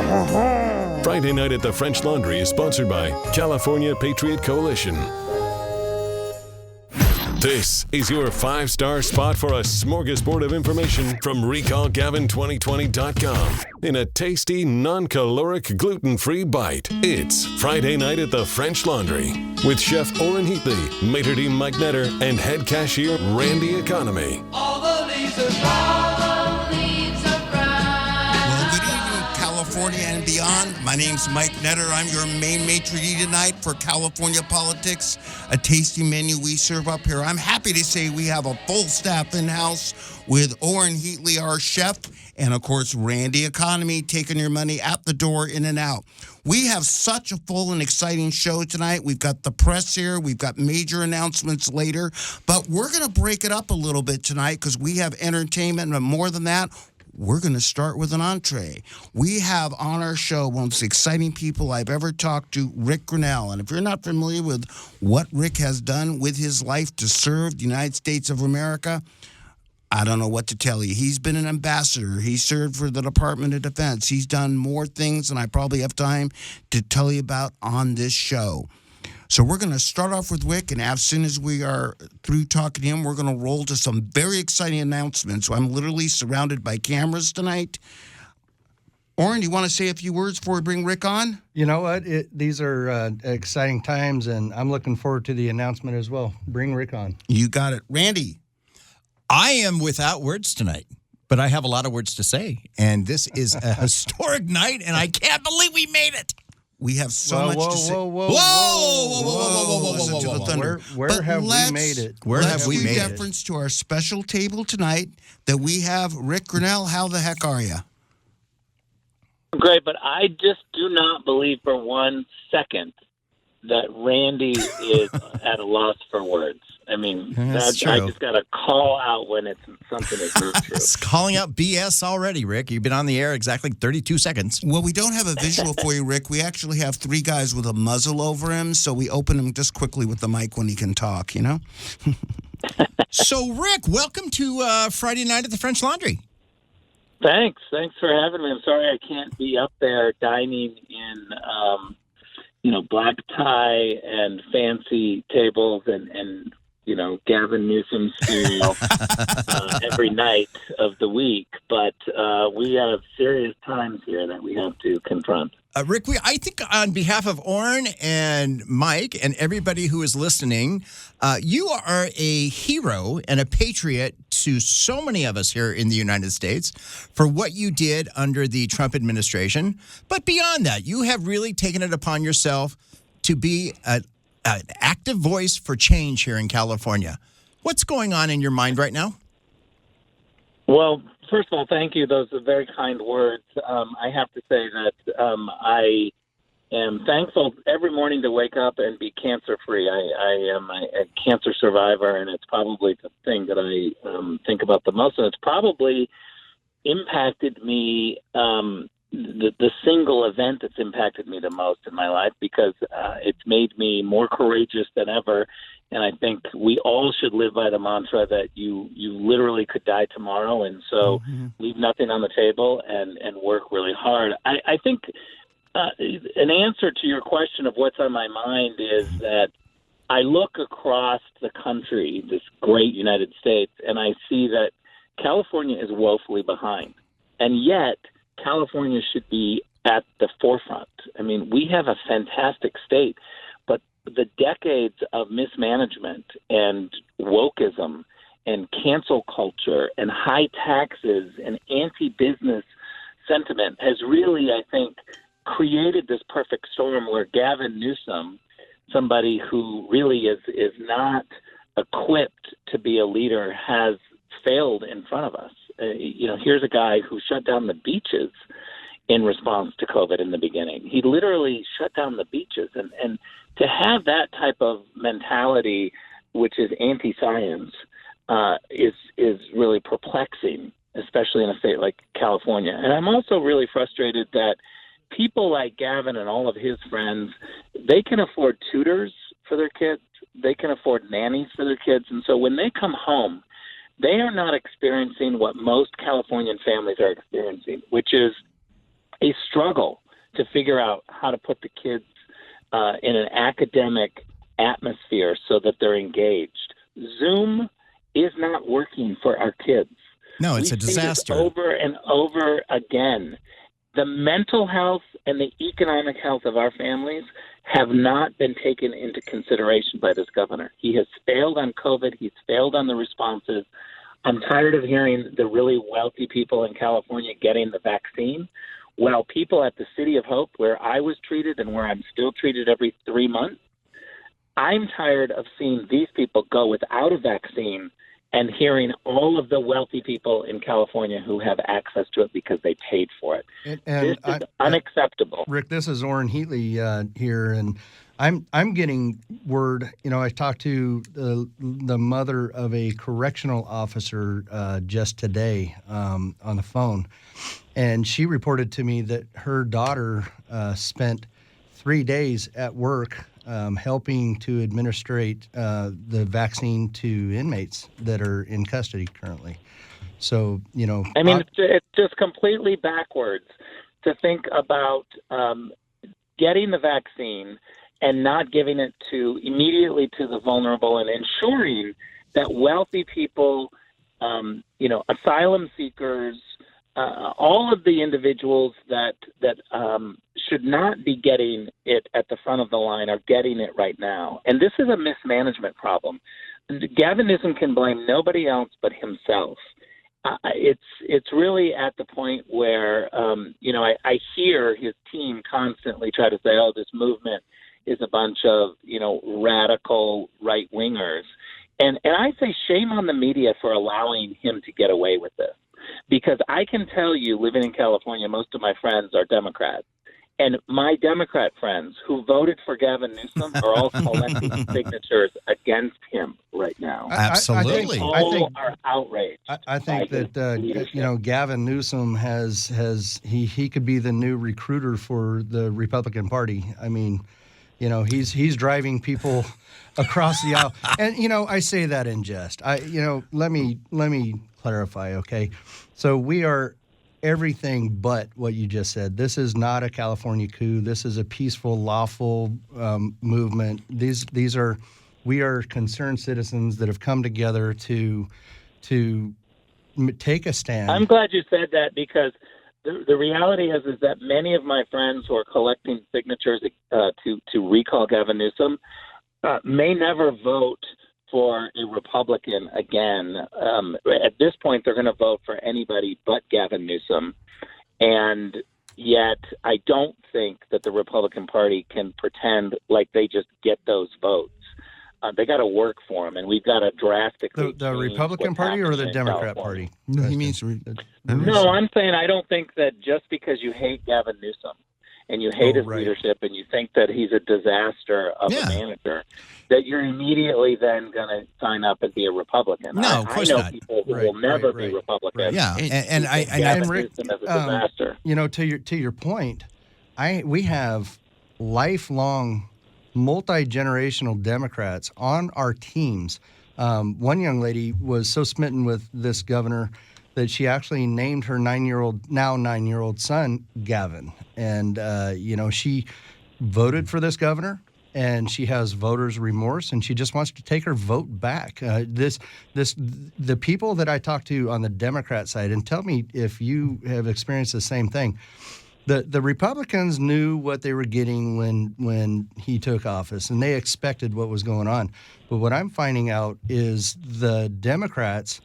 Friday Night at the French Laundry is sponsored by California Patriot Coalition. This is your 5-star spot for a smorgasbord of information from RecallGavin2020.com in a tasty, non-caloric, gluten-free bite. It's Friday Night at the French Laundry with Chef Oren Heatley, maitre d' Mike Netter, and head cashier Randy Economy. All the leaves are brown. Well, good evening, California and beyond. My name's Mike Netter. I'm your main maitre d' tonight for California Politics, a tasty menu we serve up here. I'm happy to say we have a full staff in-house with Oren Heatley, our chef, and, of course, Randy Economy, taking your money at the door, in and out. We have such a full and exciting show tonight. We've got the press here. We've got major announcements later. But we're going to break it up a little bit tonight because we have entertainment, and more than that, we're going to start with an entree. We have on our show one of the most exciting people I've ever talked to, Rick Grinnell. And if you're not familiar with what Rick has done with his life to serve the United States of America, I don't know what to tell you. He's been an ambassador. He served for the Department of Defense. He's done more things than I probably have time to tell you about on this show. So we're going to start off with Rick, and as soon as we are through talking to him, we're going to roll to some very exciting announcements. So I'm literally surrounded by cameras tonight. Oren, do you want to say a few words before we bring Rick on? You know what? These are exciting times, and I'm looking forward to the announcement as well. Bring Rick on. You got it. Randy. I am without words tonight, but I have a lot of words to say. And this is a historic night, and I can't believe we made it. We have so much to say. Whoa. Where have we made it? Where have we made it? Let's do deference to our special table tonight that we have Rick Grinnell. How the heck are you? Great, but I just do not believe for 1 second that Randy is at a loss for words. I mean, That's true. I just got to call out when it's something that's not true. It's calling out BS already, Rick. You've been on the air exactly 32 seconds. Well, we don't have a visual for you, Rick. We actually have 3 guys with a muzzle over him, so we open him just quickly with the mic when he can talk, you know? So, Rick, welcome to Friday Night at the French Laundry. Thanks for having me. I'm sorry I can't be up there dining in, black tie and fancy tables and Gavin Newsom's studio every night of the week. But we have serious times here that we have to confront. Rick, I think on behalf of Oren and Mike and everybody who is listening, you are a hero and a patriot to so many of us here in the United States for what you did under the Trump administration. But beyond that, you have really taken it upon yourself to be an active voice for change here in California. What's going on in your mind right now? Well, first of all, thank you. Those are very kind words. I have to say that I am thankful every morning to wake up and be cancer-free. I am a cancer survivor, and it's probably the thing that I think about the most. And it's probably impacted me, the single event that's impacted me the most in my life, because it's made me more courageous than ever. And I think we all should live by the mantra that you literally could die tomorrow. And so leave nothing on the table and work really hard. I think an answer to your question of what's on my mind is that I look across the country, this great United States, and I see that California is woefully behind. And yet California should be at the forefront. I mean, we have a fantastic state, but the decades of mismanagement and wokeism and cancel culture and high taxes and anti-business sentiment has really, I think, created this perfect storm where Gavin Newsom, somebody who really is not equipped to be a leader, has failed in front of us. Here's a guy who shut down the beaches in response to COVID in the beginning. He literally shut down the beaches. And to have that type of mentality, which is anti-science, is really perplexing, especially in a state like California. And I'm also really frustrated that people like Gavin and all of his friends, they can afford tutors for their kids. They can afford nannies for their kids. And so when they come home, they are not experiencing what most Californian families are experiencing, which is a struggle to figure out how to put the kids in an academic atmosphere so that they're engaged. Zoom is not working for our kids. No, it's a We've seen this disaster. over and over again. The mental health and the economic health of our families have not been taken into consideration by this governor. He has failed on COVID. He's failed on the responses. I'm tired of hearing the really wealthy people in California getting the vaccine, while people at the City of Hope, where I was treated and where I'm still treated every 3 months, I'm tired of seeing these people go without a vaccine and hearing all of the wealthy people in California who have access to it because they paid for it. This is unacceptable. Rick, this is Orrin Heatley here, and I'm getting word. I talked to the mother of a correctional officer just today on the phone, and she reported to me that her daughter spent 3 days at work helping to administrate the vaccine to inmates that are in custody currently. So, I mean, it's just completely backwards to think about getting the vaccine and not giving it immediately to the vulnerable and ensuring that wealthy people, asylum seekers, all of the individuals that should not be getting it at the front of the line are getting it right now. And this is a mismanagement problem. Gavin Newsom can blame nobody else but himself. It's really at the point where, I hear his team constantly try to say, oh, this movement is a bunch of, radical right-wingers. And I say shame on the media for allowing him to get away with this. Because I can tell you, living in California, most of my friends are Democrats. And my Democrat friends who voted for Gavin Newsom are all collecting signatures against him right now. Absolutely. I think are outraged. I think that Gavin Newsom he could be the new recruiter for the Republican Party. I mean, he's driving people across the aisle, and I say that in jest. Let me clarify, okay? So we are everything but what you just said. This is not a California coup. This is a peaceful, lawful movement. We are concerned citizens that have come together to take a stand. I'm glad you said that, because the reality is that many of my friends who are collecting signatures to recall Gavin Newsom may never vote for a Republican again. At this point, they're going to vote for anybody but Gavin Newsom. And yet I don't think that the Republican Party can pretend like they just get those votes. They got to work for them, and we've got to drastically the Republican Party or the Democrat Party? No, he means. No, I'm saying I don't think that just because you hate Gavin Newsom and you hate his leadership and you think that he's a disaster of a manager, that you're immediately then going to sign up and be a Republican. No, of course I know not. people who will never be Republicans. Yeah, and Rick, as a disaster. To your point, we have lifelong, multi-generational Democrats on our teams. One young lady was so smitten with this governor that she actually named her now nine-year-old son Gavin. And, she voted for this governor, and she has voter's remorse, and she just wants to take her vote back. The people that I talk to on the Democrat side, and tell me if you have experienced the same thing, the Republicans knew what they were getting when he took office, and they expected what was going on. But what I'm finding out is the Democrats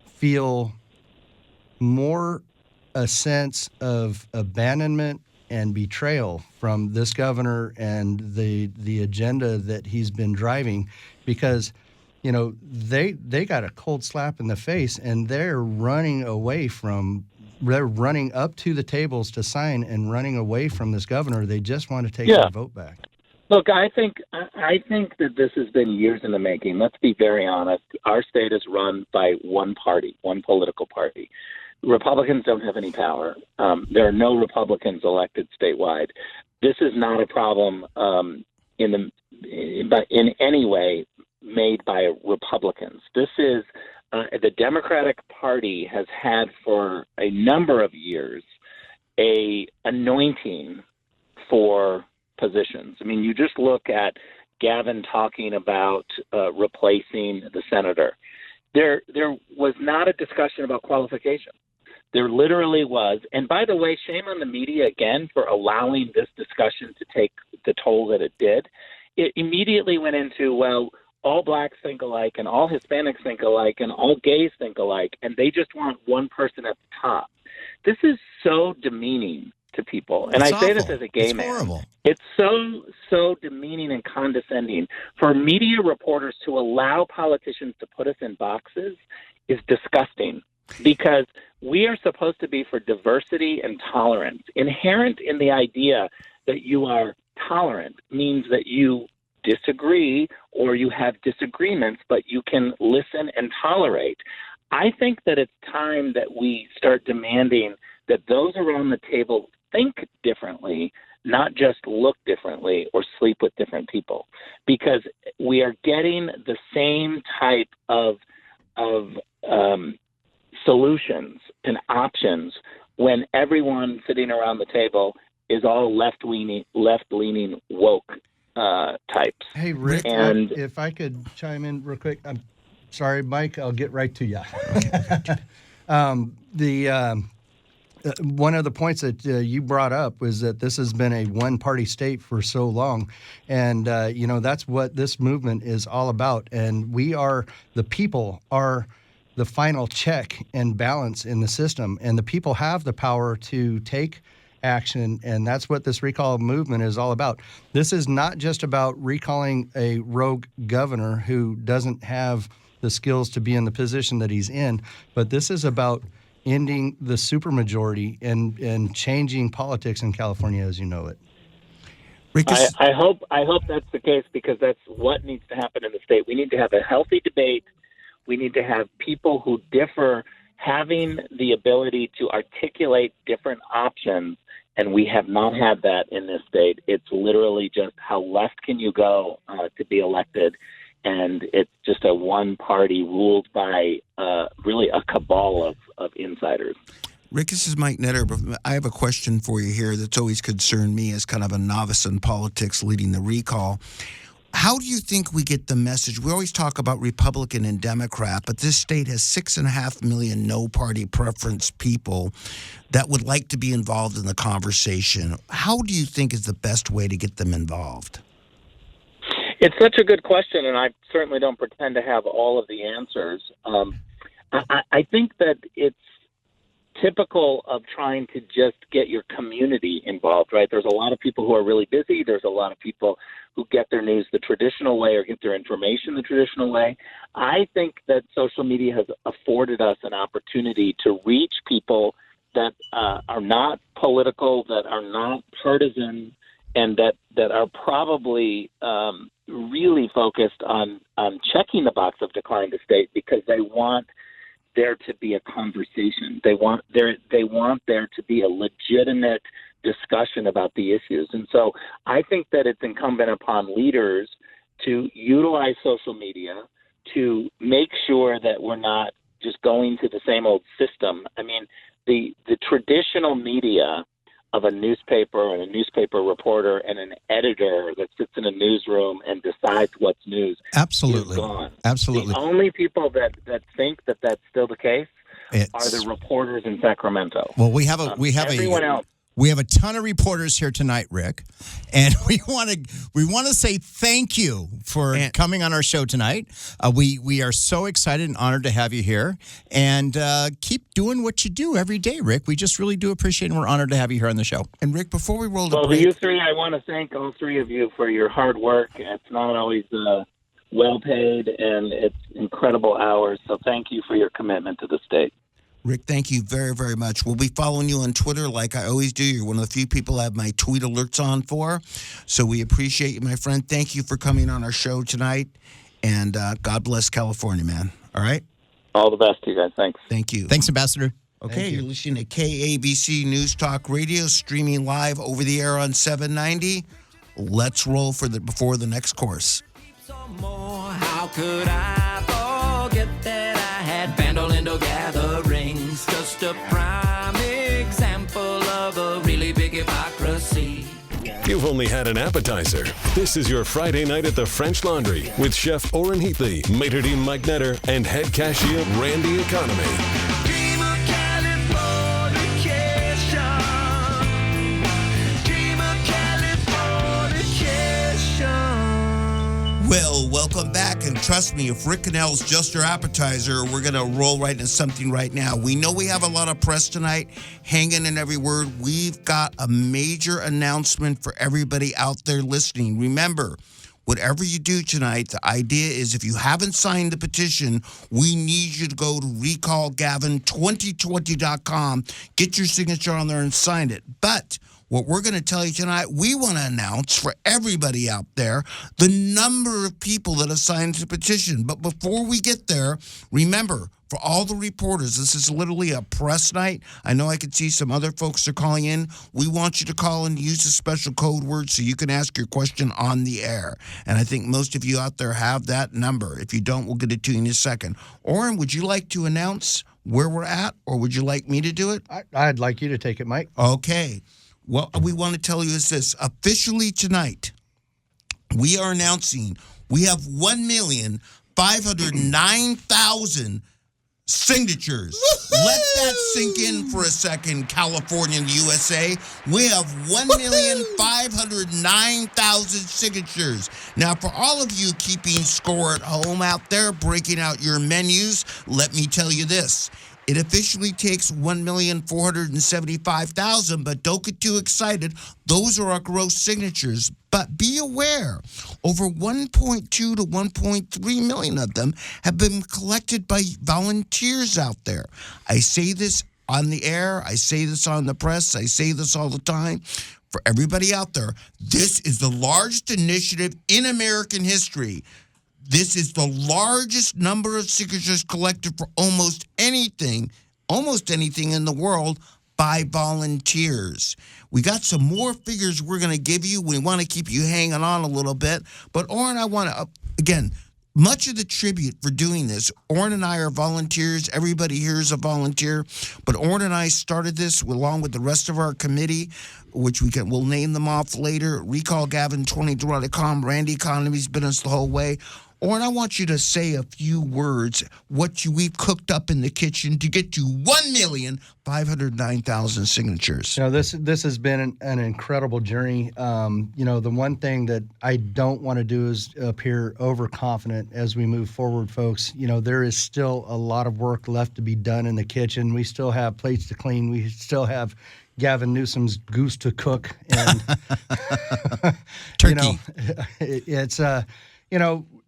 feel more a sense of abandonment and betrayal from this governor and the agenda that he's been driving, because they got a cold slap in the face, and they're running up to the tables to sign and running away from this governor. They just want to take their vote back. Look, I think that this has been years in the making. Let's be very honest. Our state is run by one party, one political party. Republicans don't have any power. There are no Republicans elected statewide. This is not a problem in any way made by Republicans. This is the Democratic Party has had for a number of years a anointing for positions. I mean, you just look at Gavin talking about replacing the senator. There was not a discussion about qualifications. There literally was. And by the way, shame on the media again for allowing this discussion to take the toll that it did. It immediately went into, well, all blacks think alike and all Hispanics think alike and all gays think alike, and they just want one person at the top. This is so demeaning to people. And It's I say awful. this as a gay man. Horrible. It's so demeaning and condescending. For media reporters to allow politicians to put us in boxes is disgusting, because we are supposed to be for diversity and tolerance. Inherent in the idea that you are tolerant means that you disagree or you have disagreements, but you can listen and tolerate. I think that it's time that we start demanding that those around the table think differently, not just look differently or sleep with different people, because we are getting the same type of solutions and options when everyone sitting around the table is all left-leaning woke types. Hey, Rick, And- if I could chime in real quick. I'm sorry, Mike, I'll get right to you. One of the points that you brought up was that this has been a one-party state for so long. And, that's what this movement is all about. And the people are the final check and balance in the system. And the people have the power to take action, and that's what this recall movement is all about. This is not just about recalling a rogue governor who doesn't have the skills to be in the position that he's in, but this is about ending the supermajority and changing politics in California as you know it. Rick, I hope that's the case, because that's what needs to happen in the state. We need to have a healthy debate. We need to have people who differ having the ability to articulate different options, and we have not had that in this state. It's literally just how left can you go to be elected, and it's just a one party ruled by really a cabal of insiders. Rick, this is Mike Netter. But I have a question for you here that's always concerned me as kind of a novice in politics leading the recall. How do you think we get the message? We always talk about Republican and Democrat, but this state has 6.5 million no-party preference people that would like to be involved in the conversation. How do you think is the best way to get them involved? It's such a good question, and I certainly don't pretend to have all of the answers. I think that it's typical of trying to just get your community involved, right? There's a lot of people who are really busy. There's a lot of people who get their news the traditional way or get their information the traditional way. I think that social media has afforded us an opportunity to reach people that are not political, that are not partisan, and that are probably really focused on checking the box of decline to state because they want there to be a conversation. They want there to be a legitimate discussion about the issues. And so I think that it's incumbent upon leaders to utilize social media to make sure that we're not just going to the same old system. I mean, the traditional media of a newspaper and a newspaper reporter and an editor that sits in a newsroom and decides what's news Absolutely. is gone. Absolutely. The only people that think that that's still the case are the reporters in Sacramento. Well, we have everyone else. We have a ton of reporters here tonight, Rick, and we want to say thank you for coming on our show tonight. We are so excited and honored to have you here, and keep doing what you do every day, Rick. We just really do appreciate it, and we're honored to have you here on the show. And Rick, before we roll the Well, break, you three, I want to thank all three of you for your hard work. It's not always well paid, and it's incredible hours. So thank you for your commitment to the state. Rick, thank you very, very much. We'll be following you on Twitter like I always do. You're one of the few people I have my tweet alerts on for. So we appreciate you, my friend. Thank you for coming on our show tonight. And God bless California, man. All right? All the best to you guys. Thanks. Thank you. Thanks, Ambassador. Okay, you're listening to KABC News Talk Radio, streaming live over the air on 790. Let's roll before the next course. Some more. How could I forget that I had Bandolindo gatherings? Just a prime example of a hypocrisy. You've only had an appetizer. This is your Friday night at the French Laundry with Chef Oren Heatley, maitre d' Mike Netter, and head cashier Randy Economy. Dream of Californication. Dream of Californication. Well, welcome back, and trust me, if Rick Cannell's just your appetizer, we're going to roll right into something right now. We know we have a lot of press tonight, hanging in every word. We've got a major announcement for everybody out there listening. Remember, whatever you do tonight, the idea is if you haven't signed the petition, we need you to go to recallgavin2020.com, get your signature on there and sign it. But what we're going to tell you tonight, we want to announce for everybody out there the number of people that have signed the petition. But before we get there, remember, for all the reporters, this is literally a press night. I know I can see some other folks are calling in. We want you to call and use a special code word so you can ask your question on the air. And I think most of you out there have that number. If you don't, we'll get it to you in a second. Oren, would you like to announce where we're at, or would you like me to do it? I'd like you to take it, Mike. Okay. What we want to tell you is this. Officially tonight, we are announcing we have 1,509,000 signatures. Let that sink in for a second, California and USA. We have 1,509,000 signatures. Now, for all of you keeping score at home out there, breaking out your menus, let me tell you this. It officially takes 1,475,000, but don't get too excited. Those are our gross signatures. But be aware, over 1.2 to 1.3 million of them have been collected by volunteers out there. I say this on the air. I say this on the press. I say this all the time. For everybody out there, this is the largest initiative in American history. This is the largest number of signatures collected for almost anything in the world by volunteers. We got some more figures we're going to give you. We want to keep you hanging on a little bit. But Oren, I want to, again, much of the tribute for doing this, Oren and I are volunteers. Everybody here is a volunteer. But Oren and I started this along with the rest of our committee, which we'll name them off later. RecallGavin2020.com. Randy Economy's been us the whole way. Oren, I want you to say a few words, we've cooked up in the kitchen to get to 1,509,000 signatures. This has been an incredible journey. The one thing that I don't want to do is appear overconfident as we move forward, folks. There is still a lot of work left to be done in the kitchen. We still have plates to clean. We still have Gavin Newsom's goose to cook. And, turkey.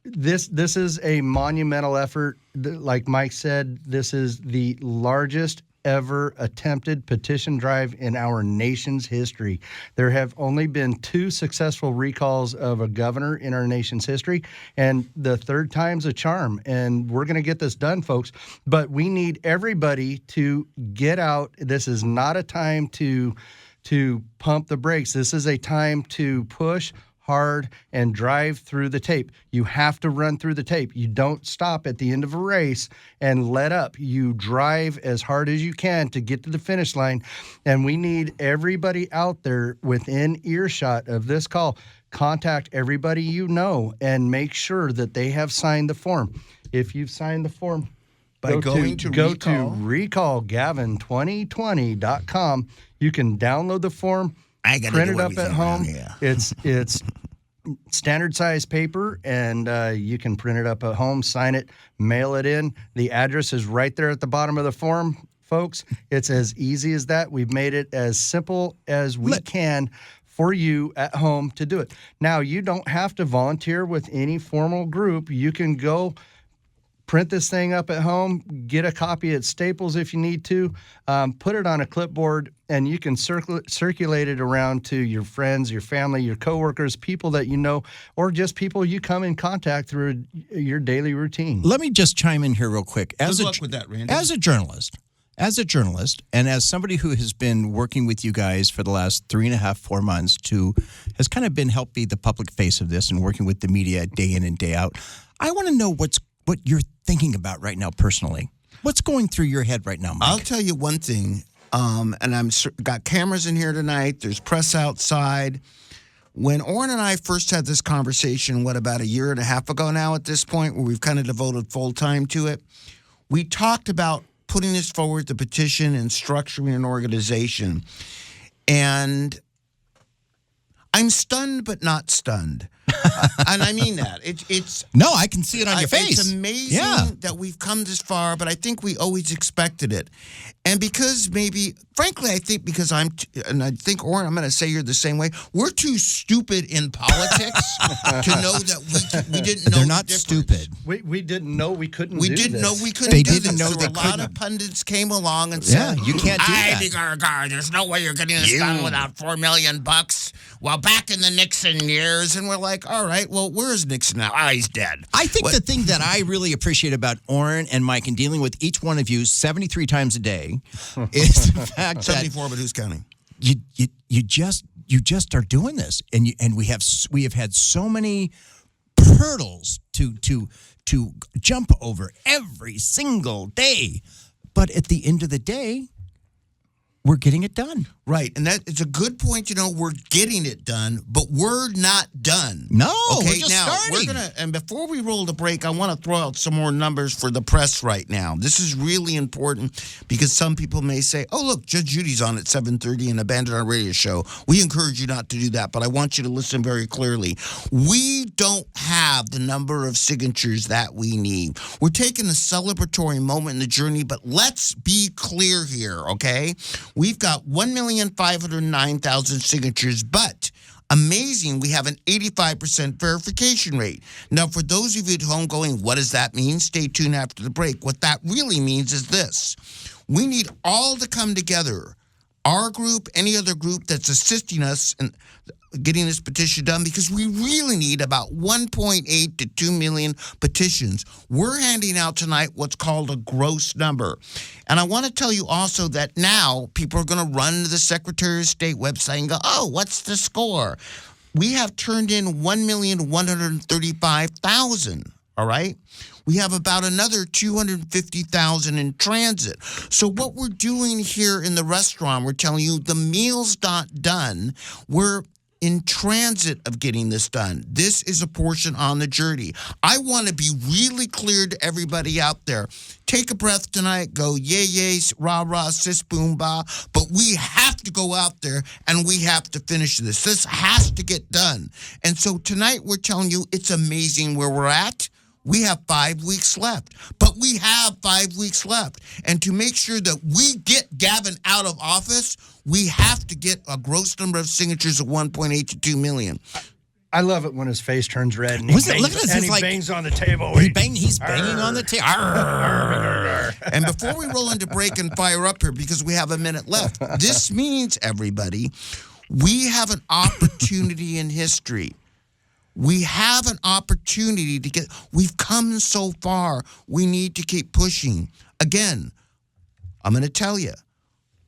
This is a monumental effort. Like Mike said, this is the largest ever attempted petition drive in our nation's history. There have only been 2 successful recalls of a governor in our nation's history, and the third time's a charm. And we're going to get this done, folks. But we need everybody to get out. This is not a time to pump the brakes. This is a time to push hard and drive through the tape. You have to run through the tape. You don't stop at the end of a race and let up. You drive as hard as you can to get to the finish line. And we need everybody out there within earshot of this call. Contact everybody you know and make sure that they have signed the form. If you've signed the form, go to recallgavin2020.com. You can download the form. Print it up at home. It's standard size paper, and you can print it up at home, sign it, mail it in. The address is right there at the bottom of the form, folks. It's as easy as that. We've made it as simple as we can for you at home to do it. Now, you don't have to volunteer with any formal group. You can go print this thing up at home, get a copy at Staples if you need to, put it on a clipboard, and you can circulate it around to your friends, your family, your coworkers, people that you know, or just people you come in contact through your daily routine. Let me just chime in here real quick. Good luck with that, Randy. As a journalist, and as somebody who has been working with you guys for the last 3.5, 4 months has kind of been helped be the public face of this and working with the media day in and day out, I want to know what you're thinking about right now personally. What's going through your head right now, Mike? I'll tell you one thing. and got cameras in here tonight. There's press outside. When Orrin and I first had this conversation, about a year and a half ago now at this point, where we've kind of devoted full time to it, we talked about putting this forward, the petition, and structuring an organization. And I'm stunned, but not stunned. And I mean that. It's No, I can see it on your face. It's amazing that we've come this far, but I think we always expected it. And because frankly, I think because and I think, Orrin, I'm going to say you're the same way, we're too stupid in politics to know that we didn't know. They're not stupid. We didn't know we couldn't We do didn't this. know we couldn't They do didn't this. know So they a lot of pundits came along and said, you can't do that. There's no way you're getting this done without $4 million. Well, back in the Nixon years, and we're like, all right, well, where's Nixon now? Oh, he's dead. I think the thing that I really appreciate about Orrin and Mike and dealing with each one of you 73 times a day is the fact 74, but who's counting? you just are doing this, and we have had so many hurdles to jump over every single day, but at the end of the day, we're getting it done. Right, and that it's a good point. We're getting it done, but we're not done. No, okay, we're just starting. And before we roll the break, I want to throw out some more numbers for the press right now. This is really important because some people may say, "Oh, look, Judge Judy's on at 7:30 and abandoned our radio show." We encourage you not to do that, but I want you to listen very clearly. We don't have the number of signatures that we need. We're taking a celebratory moment in the journey, but let's be clear here, okay? We've got 1,509,000 signatures, but amazing, we have an 85% verification rate. Now, for those of you at home going, what does that mean? Stay tuned after the break. What that really means is this. We need all to come together. Our group, any other group that's assisting us in getting this petition done, because we really need about 1.8 to 2 million petitions. We're handing out tonight what's called a gross number. And I want to tell you also that now people are going to run to the Secretary of State website and go, oh, what's the score? We have turned in 1,135,000, all right? We have about another 250,000 in transit. So what we're doing here in the restaurant, we're telling you the meal's not done. We're in transit of getting this done. This is a portion on the journey. I want to be really clear to everybody out there. Take a breath tonight. Go yay, yay, rah, rah, sis, boom, bah. But we have to go out there and we have to finish this. This has to get done. And so tonight we're telling you it's amazing where we're at. We have 5 weeks left, but we have 5 weeks left. And to make sure that we get Gavin out of office, we have to get a gross number of signatures of 1.8 to 2 million. I love it when his face turns red and Look at this, he it's like- bangs on the table. He's banging on the table. And before we roll into break and fire up here, because we have a minute left, this means, everybody, we have an opportunity in history. We have an opportunity to we've come so far. We need to keep pushing. Again, I'm going to tell you.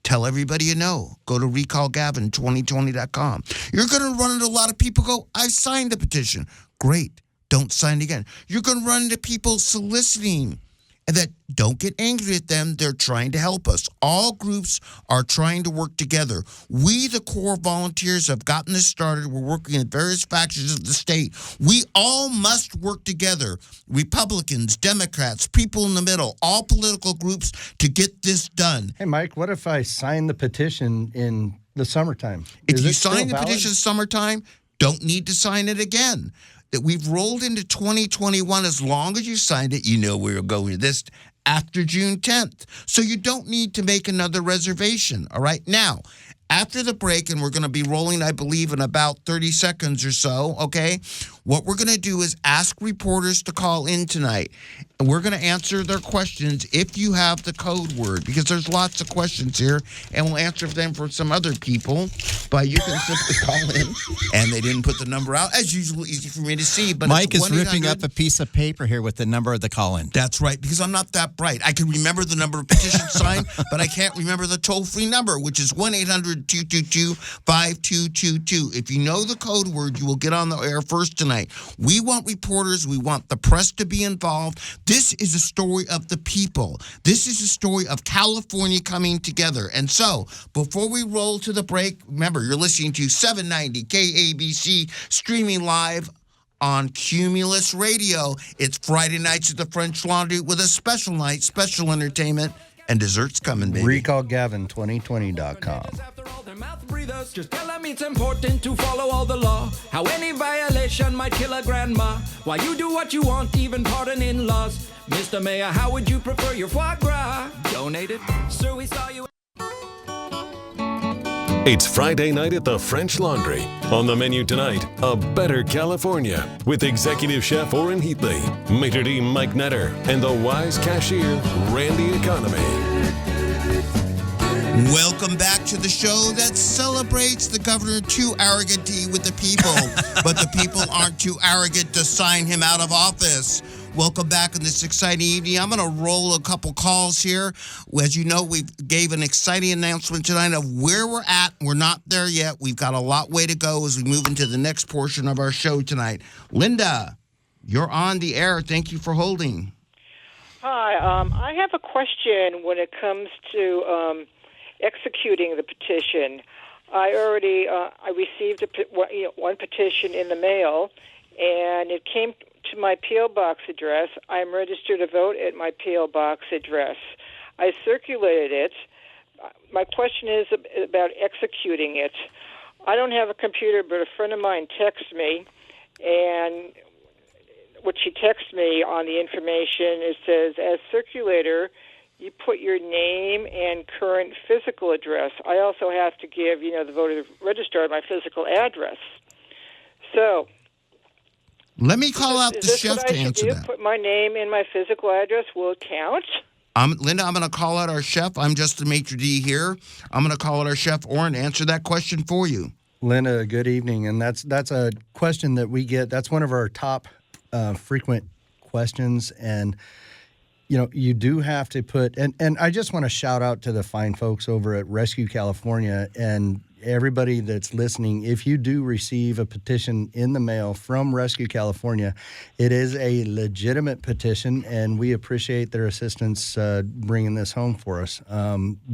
Tell everybody you know. Go to recallgavin2020.com. You're going to run into a lot of people go, I signed the petition. Great. Don't sign it again. You're going to run into people soliciting. And that don't get angry at them. They're trying to help us. All groups are trying to work together. We, the core volunteers, have gotten this started. We're working in various factions of the state. We all must work together. Republicans, Democrats, people in the middle, all political groups to get this done. Hey, Mike, what if I sign the petition in the summertime? If Is you it still sign the valid? petition summertime, don't need to sign it again. That we've rolled into 2021. As long as you signed it, you know we're going to this after June 10th. So you don't need to make another reservation, all right? Now, after the break, and we're going to be rolling, I believe, in about 30 seconds or so, okay? What we're going to do is ask reporters to call in tonight, and we're going to answer their questions if you have the code word, because there's lots of questions here, and we'll answer them for some other people, but you can simply call in, and they didn't put the number out. As usual, easy for me to see, but Mike it's is ripping 1-800 up a piece of paper here with the number of the call-in. That's right, because I'm not that bright. I can remember the number of petitions signed, but I can't remember the toll-free number, which is 1-800 1-800-222-5222. If you know the code word, you will get on the air first tonight. We want reporters. We want the press to be involved. This is a story of the people. This is a story of California coming together. And so, before we roll to the break, remember, you're listening to 790 KABC, streaming live on Cumulus Radio. It's Friday nights at the French Laundry with a special night, special entertainment, and desserts coming, baby. RecallGavin2020.com. After all, their mouth breathers, just tell them it's important to follow all the law. How any violation might kill a grandma. Why you do what you want, even pardon in laws. Mr. Mayor, how would you prefer your foie gras? Donate it, sir, we saw you. It's Friday night at the French Laundry. On the menu tonight, A Better California with Executive Chef Orrin Heatley, Maitre d' Mike Netter, and the wise cashier, Randy Economy. Welcome back to the show that celebrates the governor too arrogancy with the people, but the people aren't too arrogant to sign him out of office. Welcome back on this exciting evening. I'm going to roll a couple calls here. As you know, we gave an exciting announcement tonight of where we're at. We're not there yet. We've got a lot way to go as we move into the next portion of our show tonight. Linda, you're on the air. Thank you for holding. Hi. I have a question when it comes to executing the petition. I already I received one petition in the mail, and it came to my P.O. Box address. I'm registered to vote at my P.O. Box address. I circulated it. My question is about executing it. I don't have a computer, but a friend of mine texted me, and what she texted me on the information, it says, as circulator, you put your name and current physical address. I also have to give, the voter registrar my physical address. So, let me call out the chef to answer that. Put my name and my physical address. Will it count? Linda, I'm going to call out our chef. I'm just the maitre d' here. I'm going to call out our chef, Orrin, to answer that question for you. Linda, good evening. And that's a question that we get. That's one of our top frequent questions. And, you do have to put, and I just want to shout out to the fine folks over at Rescue California and everybody that's listening. If you do receive a petition in the mail from Rescue California, it is a legitimate petition, and we appreciate their assistance bringing this home for us.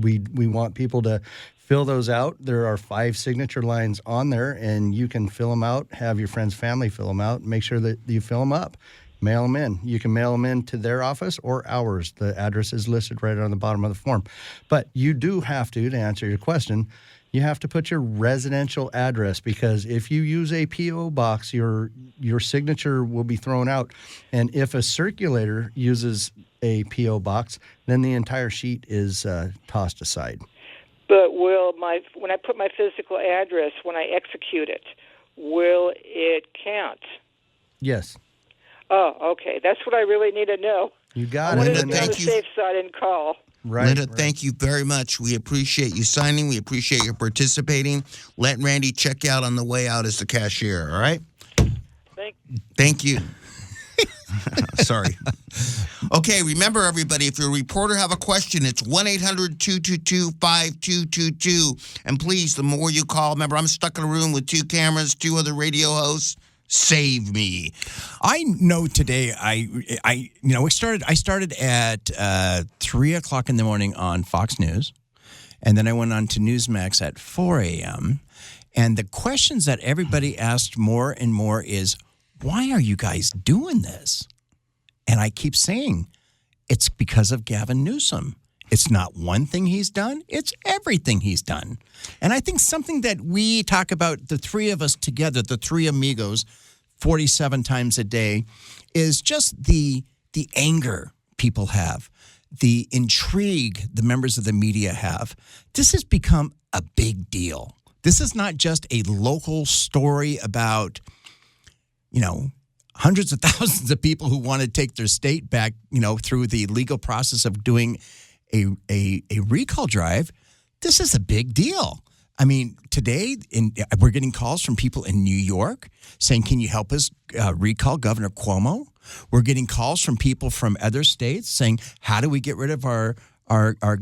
We want people to fill those out. There are 5 signature lines on there, and you can fill them out, have your friend's family fill them out, make sure that you fill them up. Mail them in. You can mail them in to their office or ours. The address is listed right on the bottom of the form. But you do have to answer your question, you have to put your residential address, because if you use a P.O. box, your signature will be thrown out. And if a circulator uses a P.O. box, then the entire sheet is tossed aside. But when I put my physical address, when I execute it, will it count? Yes. Oh, okay. That's what I really need to know. You got it. Linda, I wanted to be on the safe side and call. Right, Linda, thank you very much. We appreciate you signing. We appreciate you participating. Let Randy check you out on the way out as the cashier, all right? Thank you. Sorry. Okay, remember, everybody, if you're a reporter, have a question, it's 1-800-222-5222. And please, the more you call, remember, I'm stuck in a room with 2 cameras, 2 other radio hosts. Save me. I know today I started at 3:00 in the morning on Fox News, and then I went on to Newsmax at 4 a.m. And the questions that everybody asked more and more is, why are you guys doing this? And I keep saying, it's because of Gavin Newsom. It's not one thing he's done. It's everything he's done. And I think something that we talk about, the 3 of us together, the 3 amigos, 47 times a day, is just the anger people have, the intrigue the members of the media have. This has become a big deal. This is not just a local story about, hundreds of thousands of people who want to take their state back, through the legal process of doing a recall drive. This is a big deal. I mean, today we're getting calls from people in New York saying, can you help us recall Governor Cuomo? We're getting calls from people from other states saying, how do we get rid of our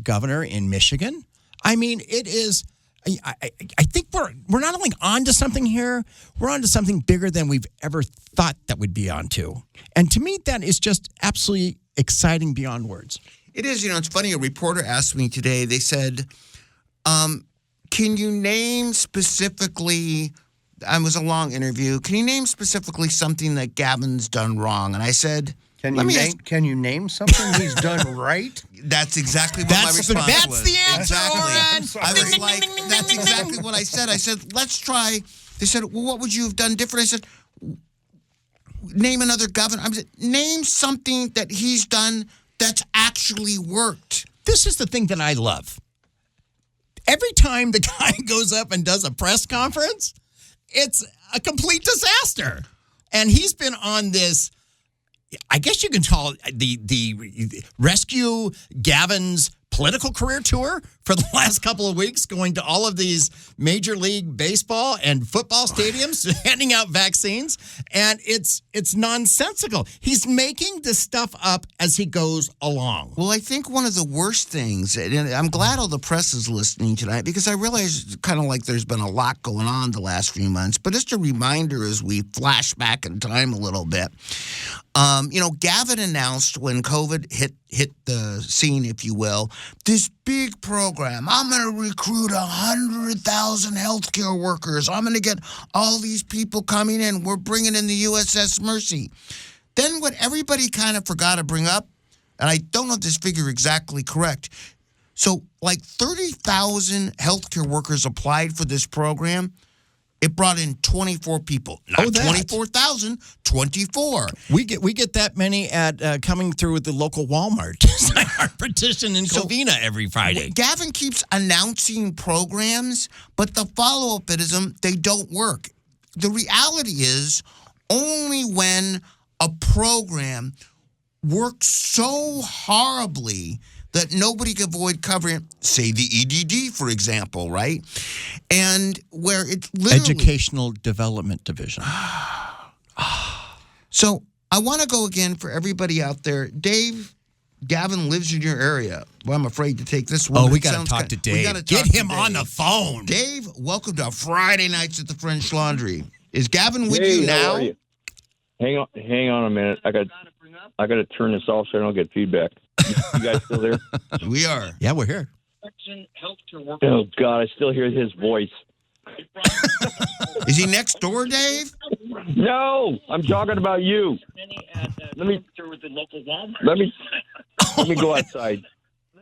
governor in Michigan? I mean, it is I think we're not only on to something here, we're on to something bigger than we've ever thought that we'd be on to. And to me, that is just absolutely exciting beyond words. It is. It's funny. A reporter asked me today, they said, can you name specifically, it was a long interview, can you name specifically something that Gavin's done wrong? And I said, Can you name something he's done right? That's exactly what my response was. That's the answer, exactly. Oren. I was like, that's exactly what I said. I said, let's try. They said, well, what would you have done different? I said, name another governor. I said, name something that he's done that's actually worked. This is the thing that I love. Every time the guy goes up and does a press conference, it's a complete disaster. And he's been on this, I guess you can call it the Rescue Gavin's political career tour for the last couple of weeks, going to all of these Major League Baseball and football stadiums, handing out vaccines, and it's nonsensical. He's making this stuff up as he goes along. Well, I think one of the worst things, and I'm glad all the press is listening tonight, because I realize kind of like there's been a lot going on the last few months, but just a reminder as we flash back in time a little bit. Gavin announced when COVID hit the scene, if you will, this big program. I'm going to recruit 100,000 healthcare workers. I'm going to get all these people coming in. We're bringing in the USS Mercy. Then what everybody kind of forgot to bring up, and I don't know if this figure exactly correct, so like 30,000 healthcare workers applied for this program. It brought in 24 people. Not 24,000, 24. We get that many at coming through the local Walmart to sign our petition in Covina every Friday. Gavin keeps announcing programs, but the follow-up is they don't work. The reality is only when a program works so horribly that nobody can avoid covering it, say the EDD, for example, right? And where it's literally... Educational Development Division. So I want to go again for everybody out there. Dave, Gavin lives in your area. Well, I'm afraid to take this one. Oh, we got to talk to Dave. Get him on the phone. Dave, welcome to Friday Nights at the French Laundry. Is Gavin with you now? How are you? Hang on a minute. I got to turn this off so I don't get feedback. You guys still there? We are. Yeah, we're here. Oh, God, I still hear his voice. Is he next door, Dave? No, I'm talking about you. Let me go outside.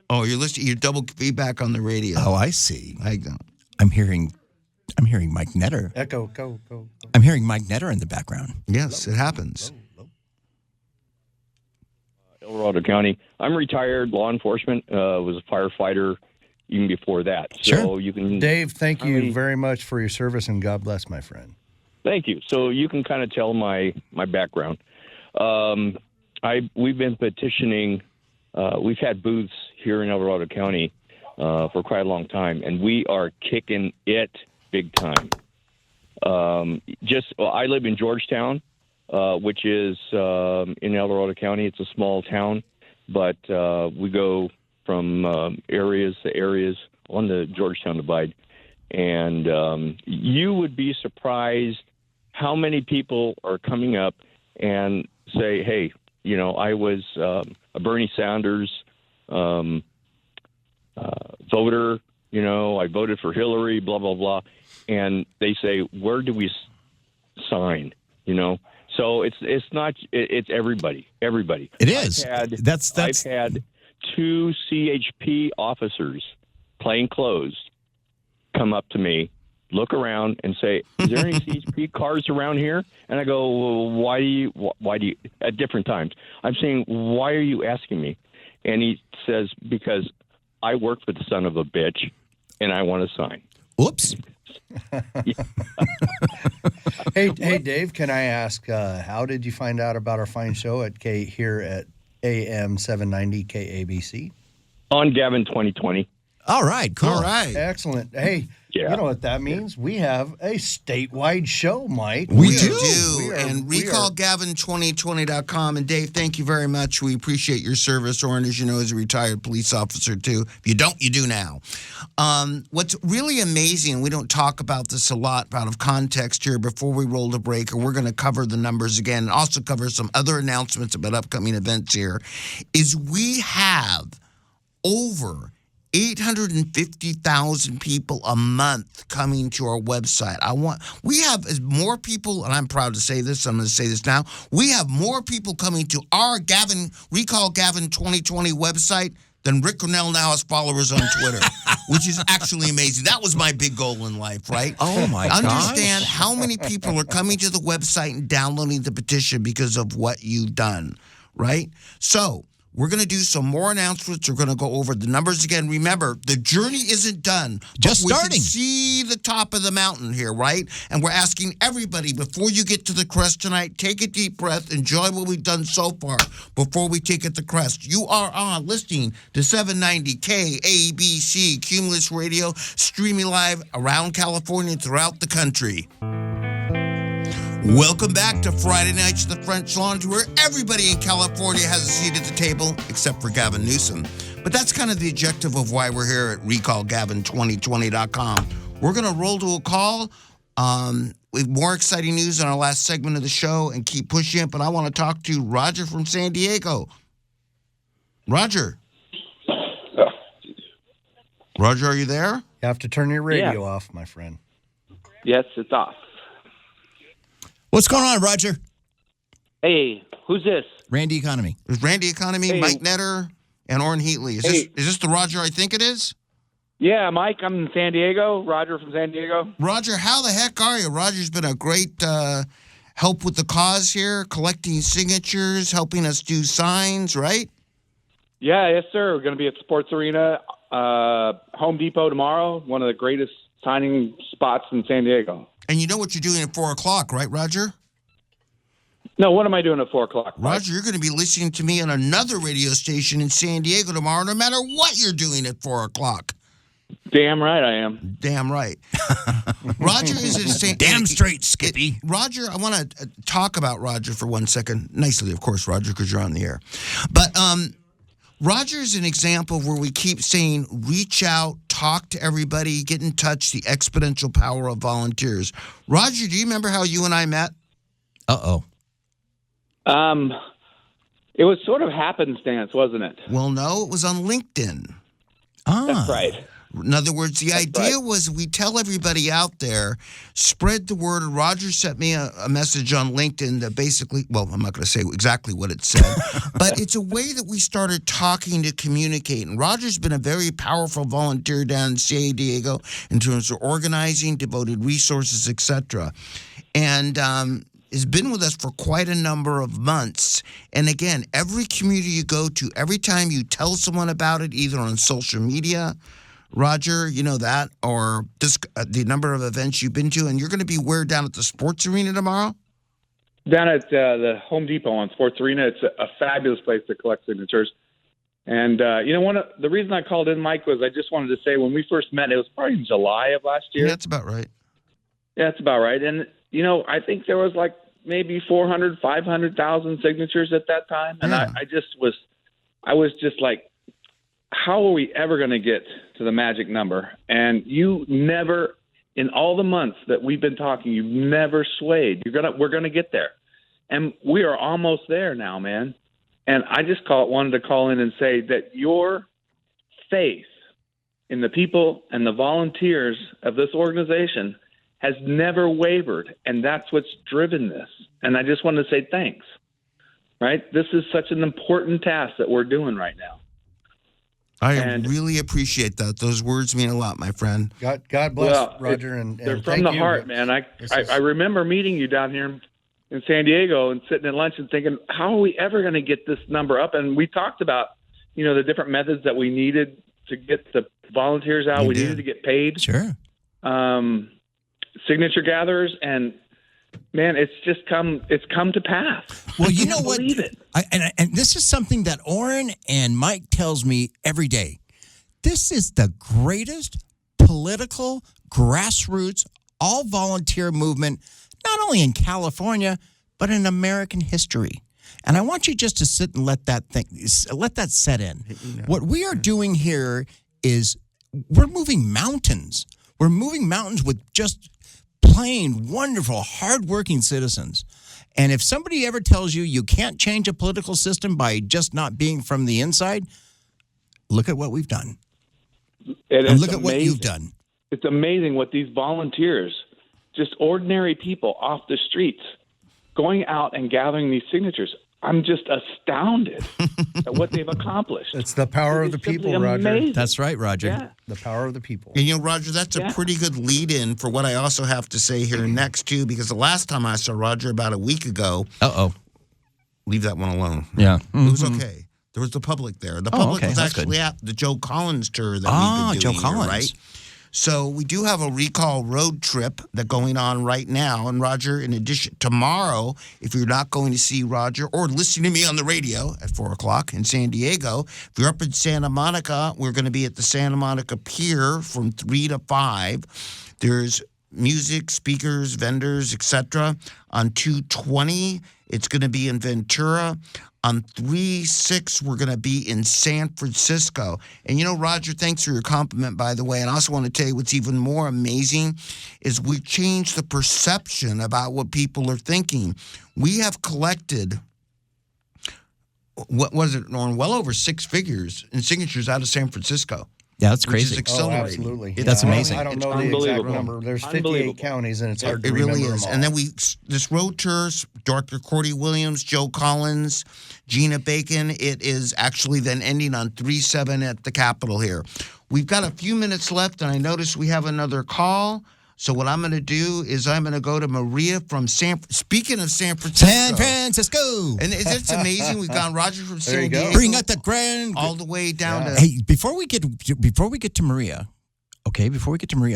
Oh, you're listening. You're double feedback on the radio. Oh, I see. I don't. I'm hearing Mike Netter. Echo, go. I'm hearing Mike Netter in the background. Yes, it happens. El Dorado County. I'm retired law enforcement. Was a firefighter even before that. So Sure. you can. Dave, thank you very much for your service, and God bless, my friend. Thank you. So you can kind of tell my background. We've been petitioning. We've had booths here in El Dorado County for quite a long time, and we are kicking it big time. I live in Georgetown, which is in El Dorado County. It's a small town, but we go from areas to areas on the Georgetown Divide. And you would be surprised how many people are coming up and say, hey, I was a Bernie Sanders voter, I voted for Hillary, blah, blah, blah. And they say, where do we sign, So it's not, it's everybody. It is. I've had 2 CHP officers, plainclothes, come up to me, look around, and say, "Is there any CHP cars around here?" And I go, "Well, why do you?" At different times, I'm saying, "Why are you asking me?" And he says, "Because I work for the son of a bitch, and I want to sign." Oops. Hey, Dave, can I ask, how did you find out about our fine show here at AM 790 KABC? On Gavin 2020. All right, cool. All right. Excellent. Hey, You know what that means? We have a statewide show, Mike. We do. And recallgavin2020.com. And Dave, thank you very much. We appreciate your service. Oren, as you know, is a retired police officer, too. If you don't, you do now. What's really amazing, we don't talk about this a lot out of context here before we roll the break, and we're going to cover the numbers again and also cover some other announcements about upcoming events here, is we have over 850,000 people a month coming to our website. We have more people, and I'm proud to say this, I'm going to say this now, we have more people coming to our Recall Gavin 2020 website than Rick Grinnell now has followers on Twitter, which is actually amazing. That was my big goal in life, right? Oh, my God. Understand how many people are coming to the website and downloading the petition because of what you've done, right? So, we're going to do some more announcements. We're going to go over the numbers again. Remember, the journey isn't done. Just we starting. Can see the top of the mountain here, right? And we're asking everybody, before you get to the crest tonight, take a deep breath, enjoy what we've done so far before we take it to the crest. You are listening to 790 KABC Cumulus Radio, streaming live around California and throughout the country. Welcome back to Friday Nights at the French Laundry, where everybody in California has a seat at the table, except for Gavin Newsom. But that's kind of the objective of why we're here at recallgavin2020.com. We're going to roll to a call with more exciting news on our last segment of the show and keep pushing it. But I want to talk to Roger from San Diego. Roger. Roger, are you there? You have to turn your radio off, my friend. Yes, it's off. What's going on, Roger? Hey, who's this? Randy Economy. It's Randy Economy, Hey. Mike Netter, and Oren Heatley. Is this the Roger I think it is? Yeah, Mike, I'm in San Diego. Roger from San Diego. Roger, how the heck are you? Roger's been a great help with the cause here, collecting signatures, helping us do signs, right? Yeah, yes, sir. We're going to be at Sports Arena, Home Depot tomorrow, one of the greatest signing spots in San Diego. And you know what you're doing at 4 o'clock, right, Roger? No, what am I doing at 4 o'clock? Mike? Roger, you're going to be listening to me on another radio station in San Diego tomorrow, no matter what you're doing at 4 o'clock. Damn right I am. Damn right. Roger is at San Damn straight, Skippy. Roger, I want to talk about Roger for 1 second. Nicely, of course, Roger, because you're on the air. But Roger is an example of where we keep saying, reach out, talk to everybody, get in touch, the exponential power of volunteers. Roger, do you remember how you and I met? Uh-oh. It was sort of happenstance, wasn't it? Well, no, it was on LinkedIn. That's right. In other words, the idea was we tell everybody out there, spread the word. Roger sent me a message on LinkedIn that basically, well, I'm not going to say exactly what it said, but it's a way that we started talking to communicate. And Roger's been a very powerful volunteer down in San Diego in terms of organizing, devoted resources, etc. And has been with us for quite a number of months. And again, every community you go to, every time you tell someone about it, either on social media, Roger, you know that, or the number of events you've been to, and you're going to be where down at the Sports Arena tomorrow? Down at the Home Depot on Sports Arena. It's a fabulous place to collect signatures. And, the reason I called in, Mike, was I just wanted to say when we first met, it was probably in July of last year. Yeah, that's about right. Yeah, that's about right. And, I think there was like maybe 400, 500,000 signatures at that time. And Yeah. I was just like, how are we ever going to get to the magic number? And you never, in all the months that we've been talking, you've never swayed. We're going to get there. And we are almost there now, man. And I just wanted to call in and say that your faith in the people and the volunteers of this organization has never wavered, and that's what's driven this. And I just want to say thanks, right? This is such an important task that we're doing right now. I really appreciate that. Those words mean a lot, my friend. God bless, Roger. And they're thank from the you. heart, man. I remember meeting you down here in San Diego and sitting at lunch and thinking, how are we ever going to get this number up? And we talked about, the different methods that we needed to get the volunteers out. We needed to get paid. Sure. Signature gatherers, and man, it's come to pass. Well, you know what? Believe it. And this is something that Oren and Mike tells me every day. This is the greatest political, grassroots, all volunteer movement, not only in California, but in American history. And I want you just to sit and let that set in. What we are doing here is we're moving mountains. We're moving mountains with just plain, wonderful, hardworking citizens. And if somebody ever tells you you can't change a political system by just not being from the inside, look at what we've done. And look at what you've done. It's amazing what these volunteers, just ordinary people off the streets, going out and gathering these signatures. I'm just astounded at what they've accomplished. It's the power of the people, Roger. Amazing. That's right, Roger. Yeah. The power of the people. And, Roger, that's a pretty good lead-in for what I also have to say here next, too, because the last time I saw Roger about a week ago. Leave that one alone. Yeah. It was okay. There was the public there. The public was That's actually good. at the Joe Collins tour that we've been doing Joe Collins. here, right? So we do have a recall road trip that's going on right now. And Roger, in addition, tomorrow, if you're not going to see Roger or listening to me on the radio at 4 o'clock in San Diego, if you're up in Santa Monica, we're going to be at the Santa Monica Pier from 3 to 5. There's music, speakers, vendors, etc. On 220, it's going to be in Ventura. On 3/6, we're going to be in San Francisco. And, Roger, thanks for your compliment, by the way. And I also want to tell you what's even more amazing is we changed the perception about what people are thinking. We have collected, what was it, Norm? Well over 6 figures in signatures out of San Francisco. Yeah, that's crazy. Which is accelerating. Absolutely. That's amazing. I don't know the exact number. There's 58 counties, and it's hard to remember them all. And then this road tours, Dr. Cordy Williams, Joe Collins, Gina Bacon. It is actually then ending on 3/7 at the Capitol here. We've got a few minutes left, and I notice we have another call. So what I'm going to do is I'm going to go to Maria from speaking of San Francisco. San Francisco. And it's amazing. We've gone Roger from San Diego. Bring up the grand. All the way down to. Hey, before we get to Maria,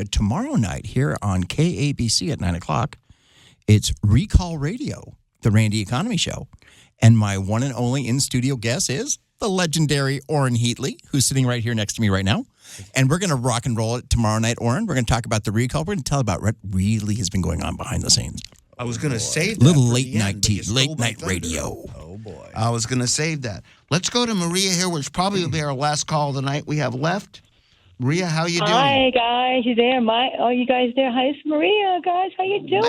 tomorrow night here on KABC at 9 o'clock, it's Recall Radio, the Randy Economy Show. And my one and only in-studio guest is the legendary Orrin Heatley, who's sitting right here next to me right now. And we're going to rock and roll it tomorrow night, Orrin. We're going to talk about the recall. We're going to tell about what really has been going on behind the scenes. I was going to save that. Little for late the night end, but you tea, late stole my night thunder. radio. Oh, boy. I was going to save that. Let's go to Maria here, which probably will be our last call of the night we have left. Maria, how you doing? Hi, guys. You there? You guys there? Hi, it's Maria, guys. How you doing?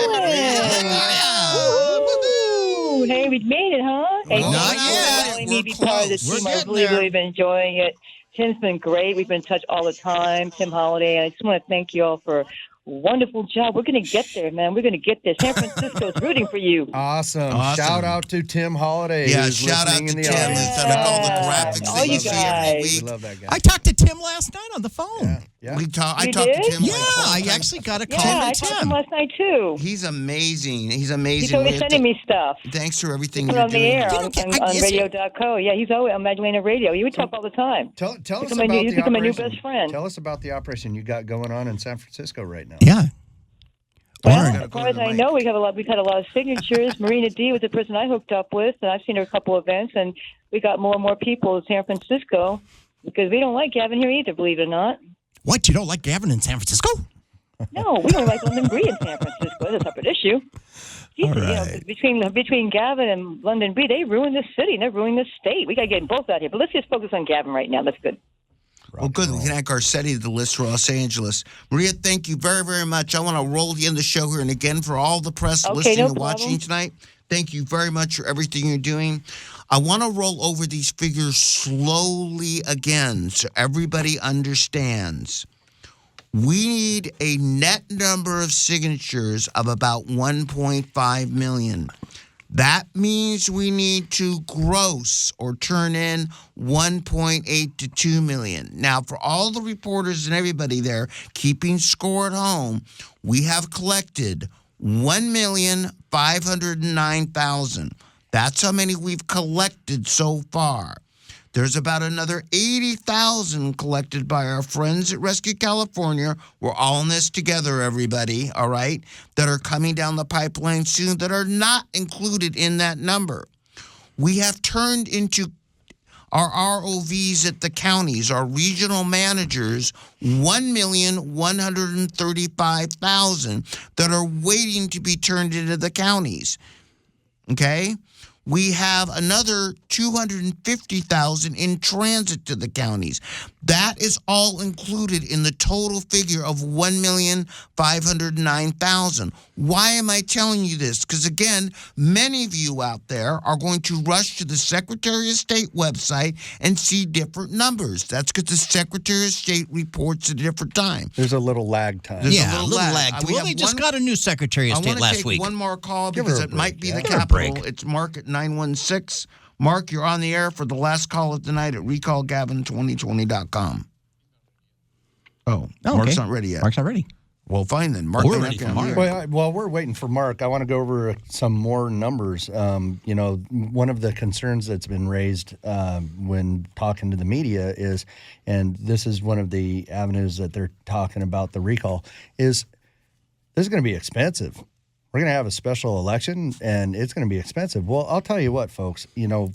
Woo-hoo. Hey, we made it, huh? Hey, Not yet. allowing me to be part of the We're team. I've getting really, there. really been enjoying it. Tim's been great. We've been in touch all the time. Tim Holiday. And I just want to thank you all for a wonderful job. We're going to get there, man. We're going to get there. San Francisco is rooting for you. Awesome. Shout out to Tim Holiday. Yeah, who's shout out listening to in Tim the who's audience. done all the Yeah. graphics All that you you see every guys. week. We love that guy. I talked to Tim last night on the phone. Yeah. I You talked to did? Tim. Yeah, like 12 I times. actually got a call Yeah, I from talked to him Tim. last night, too. He's amazing. He's He's amazing. always We have sending to- me stuff. Thanks for everything Put you're on the doing. air You on, don't get- on, I- on is it- radio.co. Yeah, he's always on Magdalena Radio. We talk all the time. Tell us Become about he's the become my new operation. best friend. Tell us about the operation you got going on in San Francisco right now. Yeah. Well, Orrin. as far as I know, we've had a lot of signatures. Marina D was the person I hooked up with, and I've seen her a couple events, and we got more and more people in San Francisco because we don't like Gavin here either, believe it or not. What? You don't like Gavin in San Francisco? No, we don't like London Breed in San Francisco. That's a separate issue. All You know, right. between Gavin and London Breed, they ruined the city and they're ruining the state. We got to get them both out here. But let's just focus on Gavin right now. That's good. Well, good. We can add Garcetti to the list for Los Angeles. Maria, thank you very, very much. I want to roll you in the show here. And again, for all the press Okay, listening no and watching problem. tonight, thank you very much for everything you're doing. I want to roll over these figures slowly again so everybody understands. We need a net number of signatures of about 1.5 million. That means we need to gross or turn in 1.8 to 2 million. Now, for all the reporters and everybody there keeping score at home, we have collected 1,509,000. That's how many we've collected so far. There's about another 80,000 collected by our friends at Rescue California. We're all in this together, everybody, all right, that are coming down the pipeline soon that are not included in that number. We have turned into our ROVs at the counties, our regional managers, 1,135,000 that are waiting to be turned into the counties. Okay? We have another 250,000 in transit to the counties. That is all included in the total figure of 1,509,000. Why am I telling you this? Because again, many of you out there are going to rush to the Secretary of State website and see different numbers. That's because the Secretary of State reports at a different time. There's a little lag time. There's a little lag. Well, they just got a new Secretary of State last week. I want to take one more call Give because her a it break, might be the Give her a capital. break. It's Mark at 916. Mark, you're on the air for the last call of the night at recallgavin2020.com. Oh, Mark's not ready yet. Mark's not ready. Well, fine then. Mark, We're ready for Mark. While we're waiting for Mark, I want to go over some more numbers. One of the concerns that's been raised when talking to the media is, and this is one of the avenues that they're talking about the recall, is this is going to be expensive. We're going to have a special election, and it's going to be expensive. Well, I'll tell you what, folks,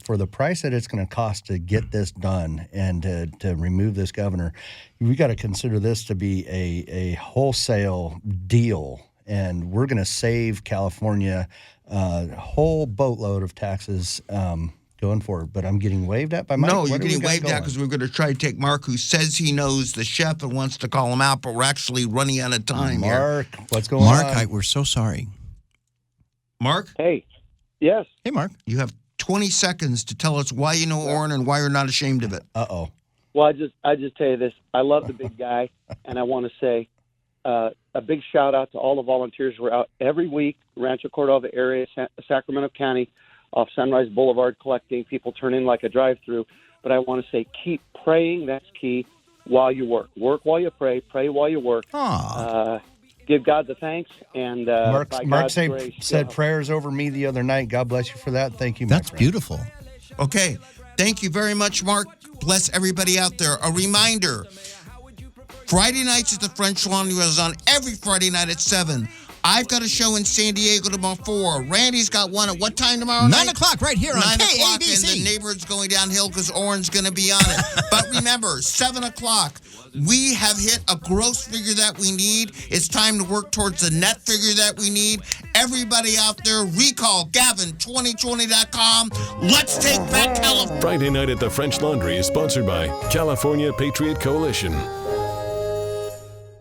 for the price that it's going to cost to get this done and to remove this governor, we got to consider this to be a wholesale deal, and we're going to save California a whole boatload of taxes going forward. But I'm getting waved at by Mike. No, you're getting waved at because we're going to try to take Mark, who says he knows the chef and wants to call him out, but we're actually running out of time Mark, here. what's going on? Mark, we're so sorry. Mark? Hey. Yes. Hey, Mark. You have 20 seconds to tell us why you know Orrin and why you're not ashamed of it. Uh-oh. Well, I just tell you this. I love the big guy, and I want to say a big shout-out to all the volunteers who are out every week, Rancho Cordova area, Sacramento County, off Sunrise Boulevard, collecting. People turn in like a drive-through. But I want to say keep praying. That's key while you work. Work while you pray. Pray while you work. Give God the thanks. And Mark said prayers over me the other night. God bless you for that. Thank you, That's beautiful. Okay. Thank you very much, Mark. Bless everybody out there. A reminder, Friday nights at the French Laundry is on every Friday night at 7. I've got a show in San Diego tomorrow 4. Randy's got one at what time tomorrow night? 9 o'clock right here on 9 KABC. o'clock, and the neighborhood's going downhill because Orrin's going to be on it. But remember, 7 o'clock, we have hit a gross figure that we need. It's time to work towards the net figure that we need. Everybody out there, recall Gavin2020.com. Let's take back California. Friday Night at the French Laundry is sponsored by California Patriot Coalition.